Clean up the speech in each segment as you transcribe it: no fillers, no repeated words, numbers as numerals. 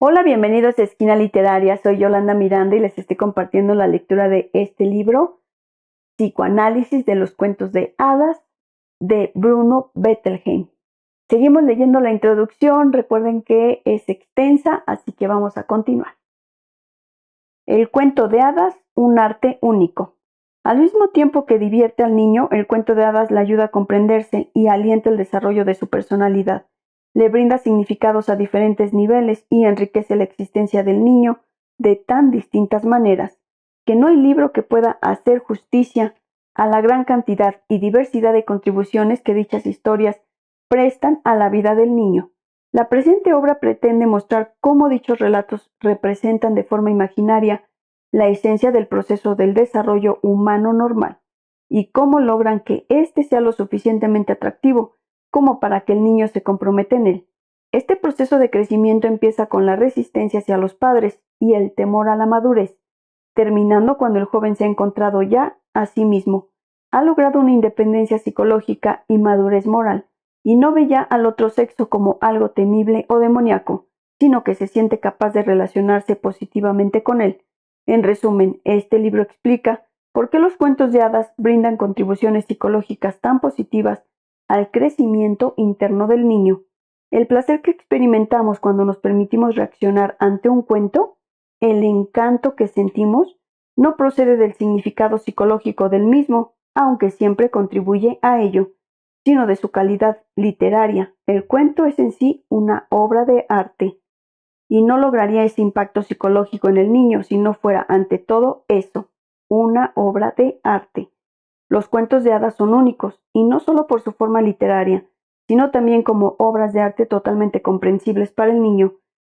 Hola, bienvenidos a Esquina Literaria. Soy Yolanda Miranda y les estoy compartiendo la lectura de este libro, Psicoanálisis de los cuentos de hadas, de Bruno Bettelheim. Seguimos leyendo la introducción. Recuerden que es extensa, así que vamos a continuar. El cuento de hadas, un arte único. Al mismo tiempo que divierte al niño, el cuento de hadas le ayuda a comprenderse y alienta el desarrollo de su personalidad. Le brinda significados a diferentes niveles y enriquece la existencia del niño de tan distintas maneras, que no hay libro que pueda hacer justicia a la gran cantidad y diversidad de contribuciones que dichas historias prestan a la vida del niño. La presente obra pretende mostrar cómo dichos relatos representan de forma imaginaria la esencia del proceso del desarrollo humano normal y cómo logran que éste sea lo suficientemente atractivo como para que el niño se comprometa en él. Este proceso de crecimiento empieza con la resistencia hacia los padres y el temor a la madurez, terminando cuando el joven se ha encontrado ya a sí mismo, ha logrado una independencia psicológica y madurez moral, y no ve ya al otro sexo como algo temible o demoníaco, sino que se siente capaz de relacionarse positivamente con él. En resumen, este libro explica por qué los cuentos de hadas brindan contribuciones psicológicas tan positivas al crecimiento interno del niño. El placer que experimentamos cuando nos permitimos reaccionar ante un cuento, el encanto que sentimos, no procede del significado psicológico del mismo, aunque siempre contribuye a ello, sino de su calidad literaria. El cuento es en sí una obra de arte, y no lograría ese impacto psicológico en el niño si no fuera ante todo eso, una obra de arte. Los cuentos de hadas son únicos, y no solo por su forma literaria, sino también como obras de arte totalmente comprensibles para el niño,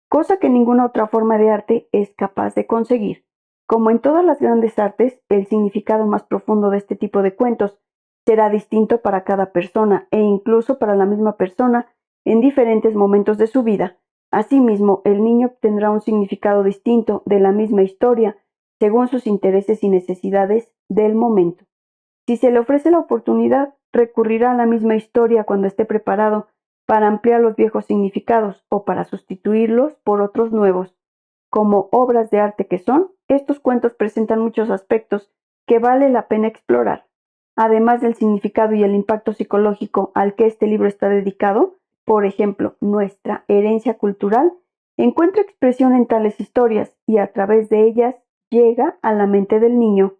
cosa que ninguna otra forma de arte es capaz de conseguir. Como en todas las grandes artes, el significado más profundo de este tipo de cuentos será distinto para cada persona e incluso para la misma persona en diferentes momentos de su vida. Asimismo, el niño obtendrá un significado distinto de la misma historia según sus intereses y necesidades del momento. Si se le ofrece la oportunidad, recurrirá a la misma historia cuando esté preparado para ampliar los viejos significados o para sustituirlos por otros nuevos. Como obras de arte que son, estos cuentos presentan muchos aspectos que vale la pena explorar. Además del significado y el impacto psicológico al que este libro está dedicado, por ejemplo, nuestra herencia cultural, encuentra expresión en tales historias y a través de ellas llega a la mente del niño.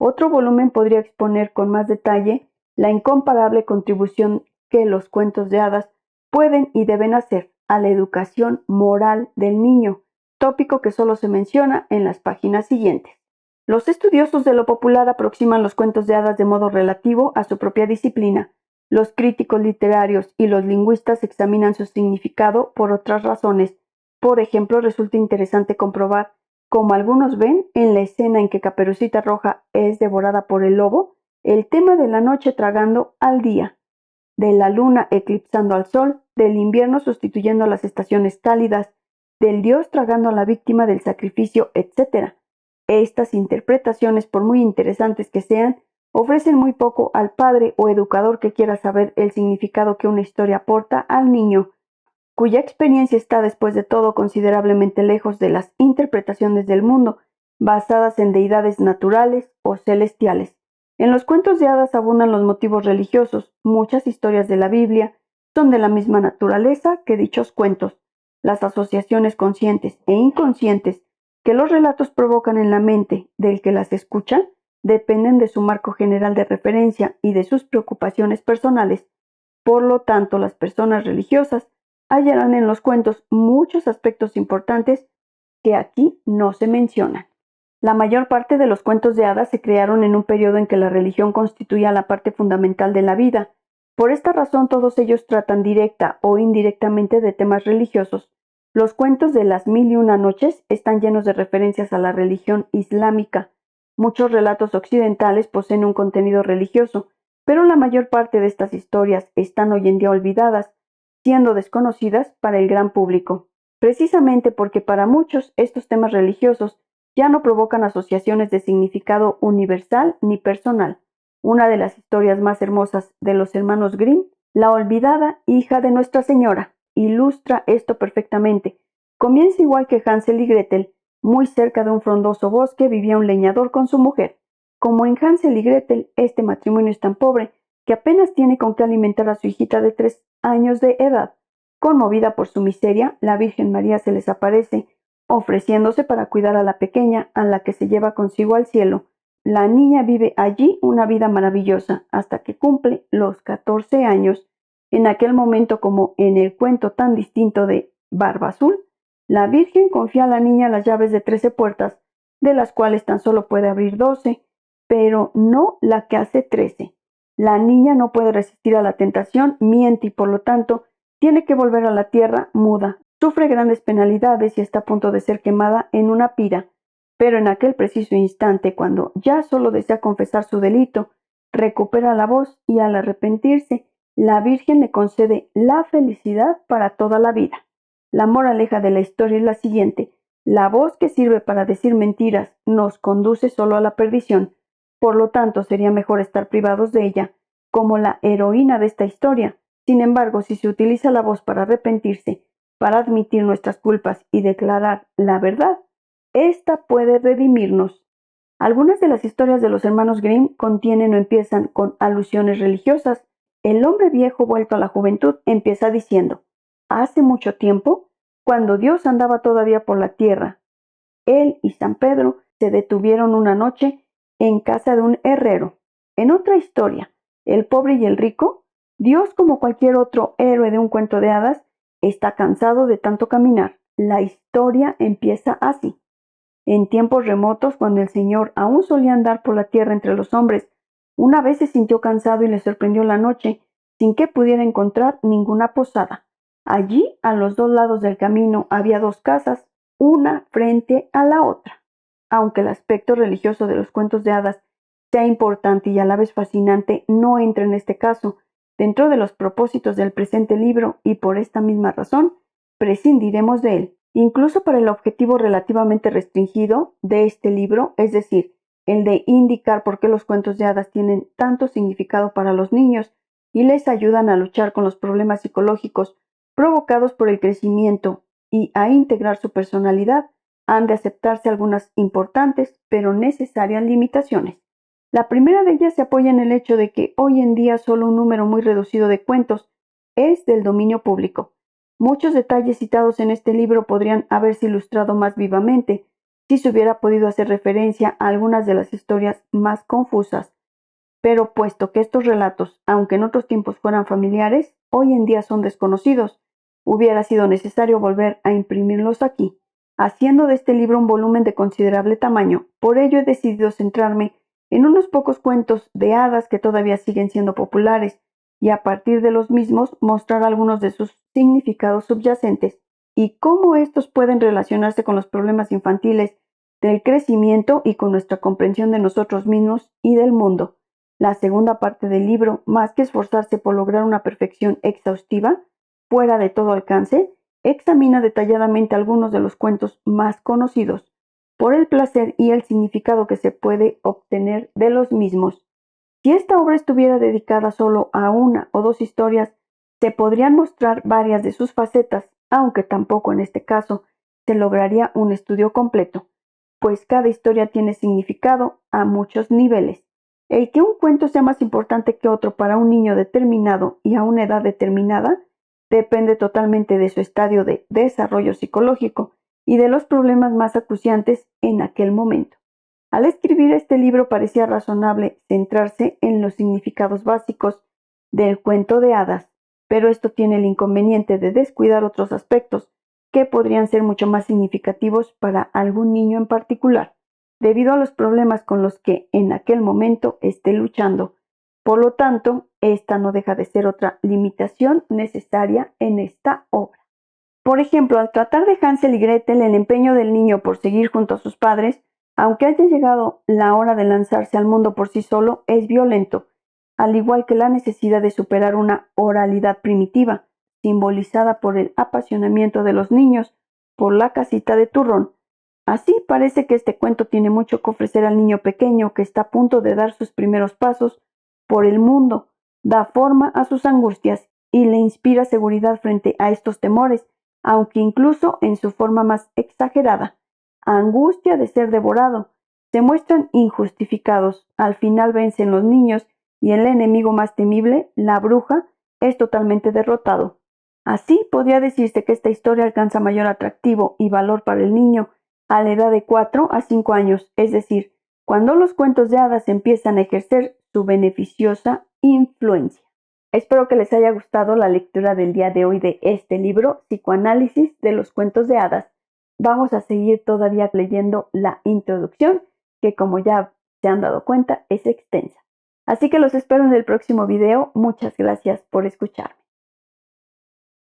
Otro volumen podría exponer con más detalle la incomparable contribución que los cuentos de hadas pueden y deben hacer a la educación moral del niño, tópico que solo se menciona en las páginas siguientes. Los estudiosos de lo popular aproximan los cuentos de hadas de modo relativo a su propia disciplina. Los críticos literarios y los lingüistas examinan su significado por otras razones. Por ejemplo, resulta interesante comprobar, como algunos ven en la escena en que Caperucita Roja es devorada por el lobo, el tema de la noche tragando al día, de la luna eclipsando al sol, del invierno sustituyendo a las estaciones cálidas, del dios tragando a la víctima del sacrificio, etc. Estas interpretaciones, por muy interesantes que sean, ofrecen muy poco al padre o educador que quiera saber el significado que una historia aporta al niño, cuya experiencia está después de todo considerablemente lejos de las interpretaciones del mundo, basadas en deidades naturales o celestiales. En los cuentos de hadas abundan los motivos religiosos. Muchas historias de la Biblia son de la misma naturaleza que dichos cuentos. Las asociaciones conscientes e inconscientes que los relatos provocan en la mente del que las escucha dependen de su marco general de referencia y de sus preocupaciones personales. Por lo tanto, las personas religiosas hallarán en los cuentos muchos aspectos importantes que aquí no se mencionan. La mayor parte de los cuentos de hadas se crearon en un periodo en que la religión constituía la parte fundamental de la vida. Por esta razón, todos ellos tratan directa o indirectamente de temas religiosos. Los cuentos de las 1001 noches están llenos de referencias a la religión islámica. Muchos relatos occidentales poseen un contenido religioso, pero la mayor parte de estas historias están hoy en día olvidadas, siendo desconocidas para el gran público, precisamente porque para muchos estos temas religiosos ya no provocan asociaciones de significado universal ni personal. Una de las historias más hermosas de los hermanos Grimm, La olvidada hija de Nuestra Señora, ilustra esto perfectamente, Comienza igual que Hansel y Gretel. Muy cerca de un frondoso bosque vivía un leñador con su mujer. Como en Hansel y Gretel, este matrimonio es tan pobre que apenas tiene con qué alimentar a su hijita de 3 años de edad. Conmovida por su miseria, la Virgen María se les aparece, ofreciéndose para cuidar a la pequeña, a la que se lleva consigo al cielo. La niña vive allí una vida maravillosa hasta que cumple los 14 años. En aquel momento, como en el cuento tan distinto de Barba Azul, la Virgen confía a la niña las llaves de 13 puertas, de las cuales tan solo puede abrir 12, pero no la que hace 13. La niña no puede resistir a la tentación, miente y por lo tanto tiene que volver a la tierra muda. Sufre grandes penalidades y está a punto de ser quemada en una pira. Pero en aquel preciso instante, cuando ya solo desea confesar su delito, recupera la voz y al arrepentirse, la Virgen le concede la felicidad para toda la vida. La moraleja de la historia es la siguiente: la voz que sirve para decir mentiras nos conduce solo a la perdición. Por lo tanto, sería mejor estar privados de ella, como la heroína de esta historia. Sin embargo, si se utiliza la voz para arrepentirse, para admitir nuestras culpas y declarar la verdad, esta puede redimirnos. Algunas de las historias de los hermanos Grimm contienen o empiezan con alusiones religiosas. El hombre viejo vuelto a la juventud empieza diciendo: hace mucho tiempo, cuando Dios andaba todavía por la tierra, él y San Pedro se detuvieron una noche en casa de un herrero. En otra historia, el pobre y el rico, Dios, como cualquier otro héroe de un cuento de hadas, está cansado de tanto caminar. La historia empieza así. En tiempos remotos, cuando el Señor aún solía andar por la tierra entre los hombres, una vez se sintió cansado y le sorprendió la noche, sin que pudiera encontrar ninguna posada. Allí, a los 2 lados del camino, había 2 casas, una frente a la otra. Aunque el aspecto religioso de los cuentos de hadas sea importante y a la vez fascinante, no entra en este caso dentro de los propósitos del presente libro y por esta misma razón prescindiremos de él. Incluso para el objetivo relativamente restringido de este libro, es decir, el de indicar por qué los cuentos de hadas tienen tanto significado para los niños y les ayudan a luchar con los problemas psicológicos provocados por el crecimiento y a integrar su personalidad, han de aceptarse algunas importantes pero necesarias limitaciones. La primera de ellas se apoya en el hecho de que hoy en día solo un número muy reducido de cuentos es del dominio público. Muchos detalles citados en este libro podrían haberse ilustrado más vivamente si se hubiera podido hacer referencia a algunas de las historias más confusas. Pero puesto que estos relatos, aunque en otros tiempos fueran familiares, hoy en día son desconocidos, hubiera sido necesario volver a imprimirlos aquí, haciendo de este libro un volumen de considerable tamaño. Por ello he decidido centrarme en unos pocos cuentos de hadas que todavía siguen siendo populares y a partir de los mismos mostrar algunos de sus significados subyacentes y cómo estos pueden relacionarse con los problemas infantiles del crecimiento y con nuestra comprensión de nosotros mismos y del mundo. La segunda parte del libro, más que esforzarse por lograr una perfección exhaustiva, fuera de todo alcance, examina detalladamente algunos de los cuentos más conocidos, por el placer y el significado que se puede obtener de los mismos. Si esta obra estuviera dedicada solo a una o 2 historias, se podrían mostrar varias de sus facetas, aunque tampoco en este caso se lograría un estudio completo, pues cada historia tiene significado a muchos niveles. El que un cuento sea más importante que otro para un niño determinado y a una edad determinada depende totalmente de su estadio de desarrollo psicológico y de los problemas más acuciantes en aquel momento. Al escribir este libro parecía razonable centrarse en los significados básicos del cuento de hadas, pero esto tiene el inconveniente de descuidar otros aspectos que podrían ser mucho más significativos para algún niño en particular, debido a los problemas con los que en aquel momento esté luchando. Por lo tanto, esta no deja de ser otra limitación necesaria en esta obra. Por ejemplo, al tratar de Hansel y Gretel, el empeño del niño por seguir junto a sus padres, aunque haya llegado la hora de lanzarse al mundo por sí solo, es violento, al igual que la necesidad de superar una oralidad primitiva, simbolizada por el apasionamiento de los niños por la casita de turrón. Así parece que este cuento tiene mucho que ofrecer al niño pequeño que está a punto de dar sus primeros pasos por el mundo, da forma a sus angustias y le inspira seguridad frente a estos temores aunque incluso en su forma más exagerada. Angustia de ser devorado. Se muestran injustificados. Al final vencen los niños y el enemigo más temible, la bruja, es totalmente derrotado. Así podría decirse que esta historia alcanza mayor atractivo y valor para el niño a la edad de 4 a 5 años, es decir, cuando los cuentos de hadas empiezan a ejercer su beneficiosa influencia. Espero que les haya gustado la lectura del día de hoy de este libro, Psicoanálisis de los cuentos de hadas. Vamos a seguir todavía leyendo la introducción, que como ya se han dado cuenta es extensa. Así que los espero en el próximo video. Muchas gracias por escucharme.